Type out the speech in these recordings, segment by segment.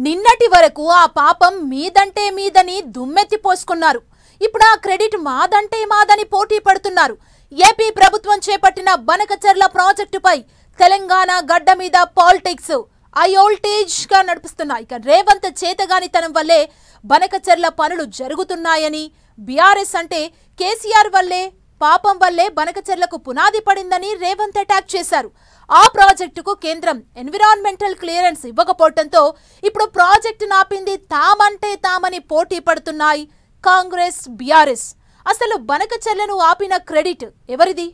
నిన్నటి వరకు ఆ పాపం మీదంటే మీదని దుమ్మెత్తి పోసుకున్నారు. ఇప్పుడు ఆ క్రెడిట్ మాదంటే మాదని పోటీ పడుతున్నారు. ఏపీ ప్రభుత్వం చేపట్టిన బనకచెర్ల ప్రాజెక్టుపై తెలంగాణ గడ్డ మీద పాలిటిక్స్ ఐఓల్టేజ్ గా నడుపుతున్నాయి. ఇక రేవంత్ చేతగానితనం వల్లే బనకచెర్ల పనులు జరుగుతున్నాయని, బీఆర్ఎస్ అంటే కేసీఆర్ వల్లే, పాపం వల్లే బనకచెర్లకు పునాది పడిందని రేవంత్ అటాక్ చేశారు. ఆ ప్రాజెక్టుకు కేంద్రం ఎన్విరాన్మెంటల్ క్లియరెన్స్ ఇవ్వకపోవడంతో ఇప్పుడు ప్రాజెక్టు నాపింది తామంటే తామని పోటీ పడుతున్నాయి కాంగ్రెస్, బీఆర్ఎస్. అసలు బనకచెర్లను ఆపిన క్రెడిట్ ఎవరిది?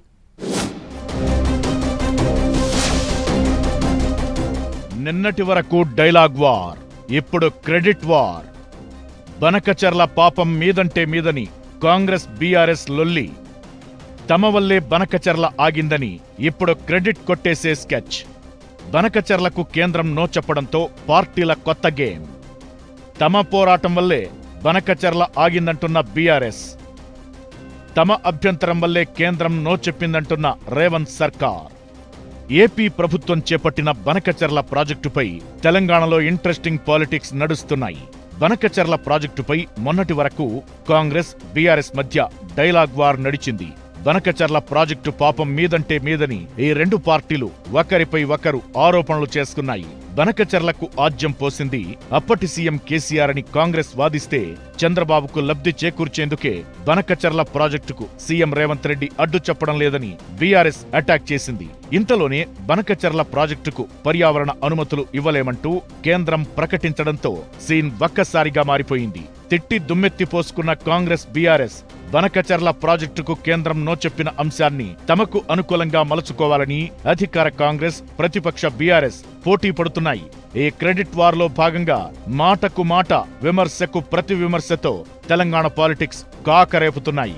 నిన్నటి వరకు డైలాగ్ వార్, ఇప్పుడు క్రెడిట్ వార్. బనకచెర్ల పాపం మీదంటే మీదని కాంగ్రెస్, బీఆర్ఎస్ లొల్లి. తమ వల్లే బనకచెర్ల ఆగిందని ఇప్పుడు క్రెడిట్ కొట్టేసే స్కెచ్. బనకచెర్లకు కేంద్రం నో చెప్పడంతో పార్టీల కొత్త గేమ్. తమ పోరాటం వల్లే బనకచెర్ల ఆగిందంటున్న బీఆర్ఎస్, తమ అభ్యంతరం వల్లే కేంద్రం నో చెప్పిందంటున్న రేవంత్ సర్కార్. ఏపీ ప్రభుత్వం చేపట్టిన బనకచెర్ల ప్రాజెక్టుపై తెలంగాణలో ఇంట్రెస్టింగ్ పాలిటిక్స్ నడుస్తున్నాయి. బనకచెర్ల ప్రాజెక్టుపై మొన్నటి వరకు కాంగ్రెస్, బీఆర్ఎస్ మధ్య డైలాగ్ వార్ నడిచింది. బనకచెర్ల ప్రాజెక్టు పాపం మీదంటే మీదని ఈ రెండు పార్టీలు ఒకరిపై ఒకరు ఆరోపణలు చేసుకున్నాయి. బనకచెర్లకు ఆజ్యం పోసింది అప్పటి సీఎం కేసీఆర్ అని కాంగ్రెస్ వాదిస్తే, చంద్రబాబుకు లబ్ధి చేకూర్చేందుకే బనకచెర్ల ప్రాజెక్టుకు సీఎం రేవంత్ రెడ్డి అడ్డు చెప్పడం లేదని బీఆర్ఎస్ అటాక్ చేసింది. ఇంతలోనే బనకచెర్ల ప్రాజెక్టుకు పర్యావరణ అనుమతులు ఇవ్వలేమంటూ కేంద్రం ప్రకటించడంతో సీన్ ఒక్కసారిగా మారిపోయింది. తిట్టి దుమ్మెత్తి పోసుకున్న కాంగ్రెస్, బీఆర్ఎస్ బనకచెర్ల ప్రాజెక్టుకు కేంద్రం నో చెప్పిన అంశాన్ని తమకు అనుకూలంగా మలుచుకోవాలని అధికార కాంగ్రెస్, ప్రతిపక్ష బీఆర్ఎస్ పోటీ పడుతున్నాయి. ఈ క్రెడిట్ వార్లో భాగంగా మాటకు మాట, విమర్శకు ప్రతి విమర్శతో తెలంగాణ పాలిటిక్స్ కాకరేపుతున్నాయి.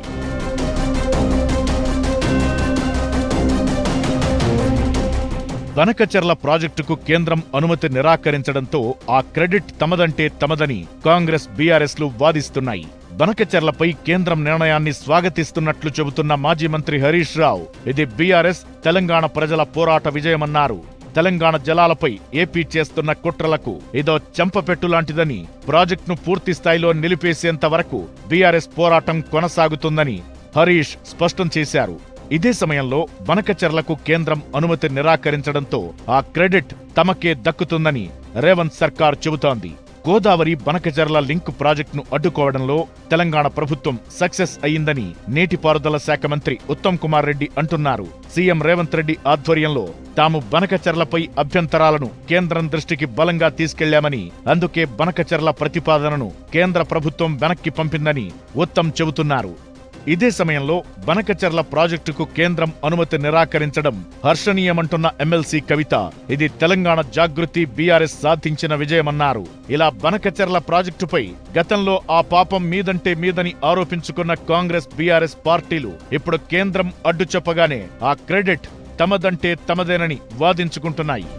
బనకచెర్ల ప్రాజెక్టుకు కేంద్రం అనుమతి నిరాకరించడంతో ఆ క్రెడిట్ తమదంటే తమదని కాంగ్రెస్, బీఆర్ఎస్లు వాదిస్తున్నాయి. బనకచెర్లపై కేంద్రం నిర్ణయాన్ని స్వాగతిస్తున్నట్లు చెబుతున్న మాజీ మంత్రి హరీష్ రావు, ఇది బీఆర్ఎస్, తెలంగాణ ప్రజల పోరాట విజయమన్నారు. తెలంగాణ జలాలపై ఏపీ చేస్తున్న కుట్రలకు ఇదో చెంపపెట్టు లాంటిదని, ప్రాజెక్టును పూర్తి స్థాయిలో నిలిపేసేంత వరకు బీఆర్ఎస్ పోరాటం కొనసాగుతుందని హరీష్ స్పష్టం చేశారు. ఇదే సమయంలో బనకచెర్లకు కేంద్రం అనుమతి నిరాకరించడంతో ఆ క్రెడిట్ తమకే దక్కుతుందని రేవంత్ సర్కార్ చెబుతోంది. గోదావరి బనకచెర్ల లింక్ ప్రాజెక్టును అడ్డుకోవడంలో తెలంగాణ ప్రభుత్వం సక్సెస్ అయిందని నీటిపారుదల శాఖ మంత్రి ఉత్తమ్ కుమార్ రెడ్డి అంటున్నారు. సీఎం రేవంత్ రెడ్డి ఆధ్వర్యంలో తాము బనకచెర్లపై అభ్యంతరాలను కేంద్రం దృష్టికి బలంగా తీసుకెళ్లామని, అందుకే బనకచెర్ల ప్రతిపాదనను కేంద్ర ప్రభుత్వం వెనక్కి పంపిందని ఉత్తమ్ చెబుతున్నారు. ఇదే సమయంలో బనకచెర్ల ప్రాజెక్టుకు కేంద్రం అనుమతి నిరాకరించడం హర్షణీయమంటున్న ఎమ్మెల్సీ కవిత, ఇది తెలంగాణ జాగృతి, బీఆర్ఎస్ సాధించిన విజయమన్నారు. ఇలా బనకచెర్ల ప్రాజెక్టుపై గతంలో ఆ పాపం మీదంటే మీదని ఆరోపించుకున్న కాంగ్రెస్, బీఆర్ఎస్ పార్టీలు ఇప్పుడు కేంద్రం అడ్డు చెప్పగానే ఆ క్రెడిట్ తమదంటే తమదేనని వాదించుకుంటున్నాయి.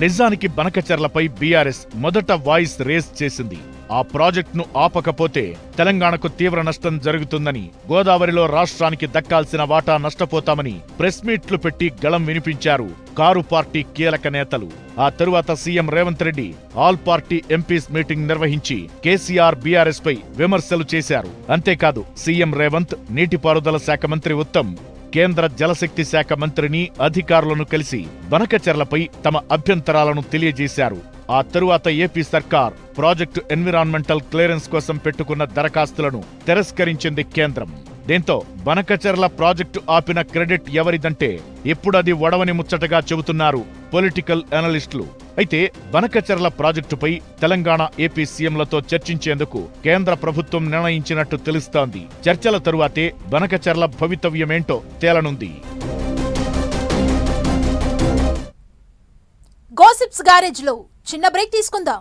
నిజానికి బనకచెర్లపై బీఆర్ఎస్ మొదట వాయిస్ రేస్ చేసింది. ఆ ప్రాజెక్టును ఆపకపోతే తెలంగాణకు తీవ్ర నష్టం జరుగుతుందని, గోదావరిలో రాష్ట్రానికి దక్కాల్సిన వాటా నష్టపోతామని ప్రెస్ మీట్లు పెట్టి గళం వినిపించారు కారు పార్టీ కీలక నేతలు. ఆ తరువాత CM Revanth Reddy all party MPs meeting నిర్వహించి కేసీఆర్, బీఆర్ఎస్ పై విమర్శలు చేశారు. అంతేకాదు, సీఎం రేవంత్, నీటిపారుదల శాఖ మంత్రి ఉత్తమ్, కేంద్ర జలశక్తి శాఖ మంత్రిని, అధికారులను కలిసి బనకచెర్లపై తమ అభ్యంతరాలను తెలియజేశారు. ఆ తరువాత ఏపీ సర్కార్ ప్రాజెక్టు ఎన్విరాన్మెంటల్ క్లియరెన్స్ కోసం పెట్టుకున్న దరఖాస్తులను తిరస్కరించింది కేంద్రం. దీంతో బనకచెర్ల ప్రాజెక్టు ఆపిన క్రెడిట్ ఎవరిదంటే ఇప్పుడది వడవని ముచ్చటగా చెబుతున్నారు పొలిటికల్ అనలిస్టులు. అయితే బనకచెర్ల ప్రాజెక్టుపై తెలంగాణ, ఏపీ సీఎంలతో చర్చించేందుకు కేంద్ర ప్రభుత్వం నిర్ణయించినట్టు తెలుస్తోంది. చర్చల తరువాతే బనకచెర్ల భవితవ్యమేంటో తేలనుంది. గాసిప్స్ గ్యారేజ్ లో చిన్న బ్రేక్ తీసుకుందాం.